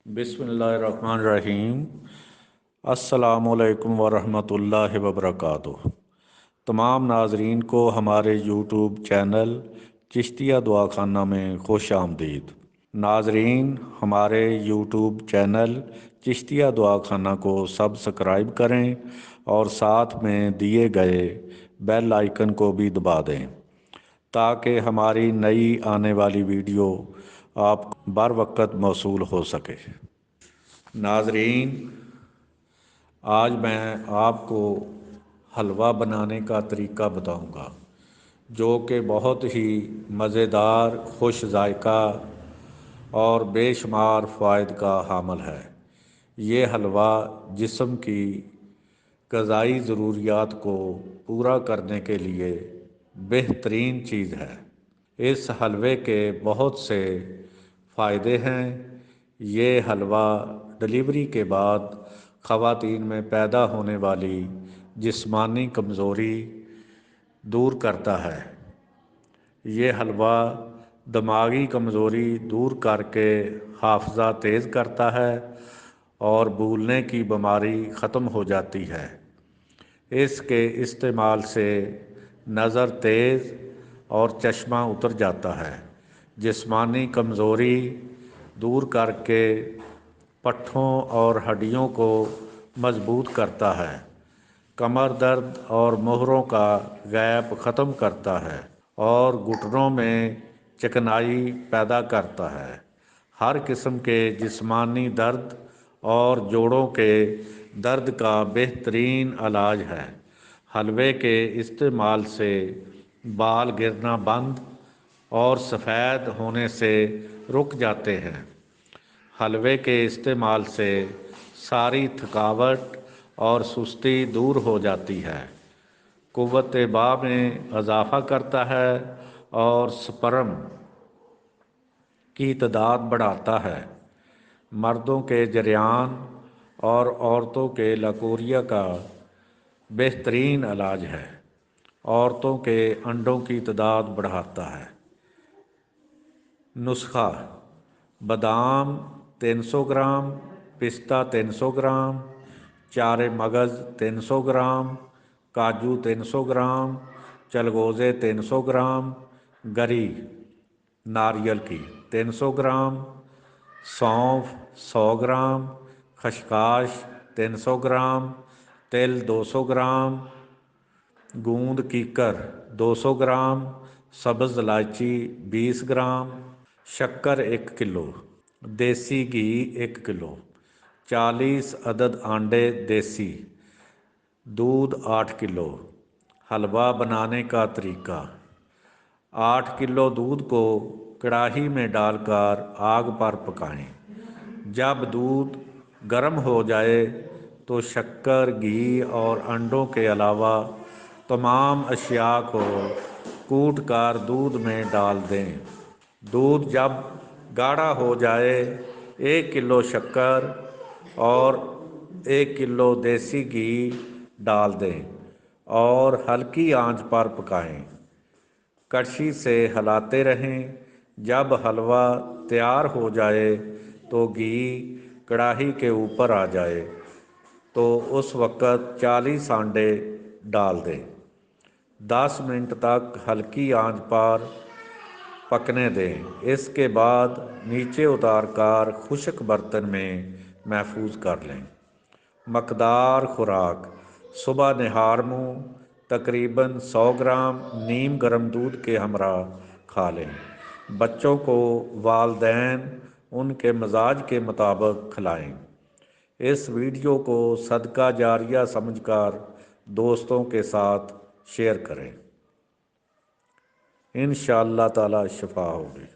बिस्मिल्लाहिर्रहमानिर्रहीम। अस्सलामु अलैकुम वरहमतुल्लाहि वबरकातुह। तमाम नाजरीन को हमारे यूट्यूब चैनल चिश्तिया दुआखाना में खुश आमदीद। नाजरीन, हमारे यूट्यूब चैनल चिश्तिया दुआखाना को सब्सक्राइब करें और साथ में दिए गए बेल आइकन को भी दबा दें ताकि हमारी नई आने वाली वीडियो आप बर वक्त मौसूल हो सके। नाजरीन, आज मैं आपको हलवा बनाने का तरीका बताऊंगा जो कि बहुत ही मज़ेदार, खुश जायका और बेशुमार फ़ायद का हामिल है। ये हलवा जिस्म की ग़िज़ाई ज़रूरियात को पूरा करने के लिए बेहतरीन चीज़ है। इस हलवे के बहुत से फ़ायदे हैं। ये हलवा डिलीवरी के बाद ख़वातीन में पैदा होने वाली जिस्मानी कमज़ोरी दूर करता है। ये हलवा दिमागी कमज़ोरी दूर करके हाफ़ज़ा तेज़ करता है और भूलने की बीमारी ख़त्म हो जाती है। इसके इस्तेमाल से नज़र तेज़ और चश्मा उतर जाता है। जिस्मानी कमज़ोरी दूर करके पट्ठों और हड्डियों को मजबूत करता है। कमर दर्द और मोहरों का गैप ख़त्म करता है और घुटनों में चिकनाई पैदा करता है। हर किस्म के जिस्मानी दर्द और जोड़ों के दर्द का बेहतरीन इलाज है। हलवे के इस्तेमाल से बाल गिरना बंद और सफ़ेद होने से रुक जाते हैं। हलवे के इस्तेमाल से सारी थकावट और सुस्ती दूर हो जाती है। कुव्वत बा में इजाफ़ा करता है और स्पर्म की तादाद बढ़ाता है। मर्दों के जरियान और औरतों के लकोरिया का बेहतरीन इलाज है। औरतों के अंडों की तादाद बढ़ाता है। नुस्खा: बादाम 300 ग्राम, पिस्ता 300 ग्राम, चारे मगज़ 300 ग्राम, काजू 300 ग्राम, चलगोज़े 300 ग्राम, गरी नारियल की 300 ग्राम, सौंफ 100 ग्राम, खसकाश 300 ग्राम, तिल 200 ग्राम, गूंद कीकर 200 ग्राम, सब्ज़ इलायची 20 ग्राम, शक्कर 1 किलो, देसी घी 1 किलो, 40 अदद अंडे देसी, दूध 8 किलो। हलवा बनाने का तरीका: 8 किलो दूध को कढ़ाई में डालकर आग पर पकाएं। जब दूध गर्म हो जाए तो शक्कर, घी और अंडों के अलावा तमाम अशिया को कूट कर दूध में डाल दें। दूध जब गाढ़ा हो जाए 1 किलो शक्कर और 1 किलो देसी घी डाल दें और हल्की आंच पर पकाएं। कड़छी से हिलाते रहें। जब हलवा तैयार हो जाए तो घी कढ़ाई के ऊपर आ जाए तो उस वक़्त 40 अंडे डाल दें। 10 मिनट तक हल्की आंच पर पकने दें। इसके बाद नीचे उतारकर खुश्क बर्तन में महफूज कर लें। मकदार खुराक: सुबह निहार मुँह तकरीबन 100 ग्राम नीम गर्म दूध के हमरा खा लें। बच्चों को वालिदैन उनके मजाज के मुताबिक खिलाएं। इस वीडियो को सदका जारिया समझकर दोस्तों के साथ शेयर करें। इंशाअल्लाह ताला शिफा होगी।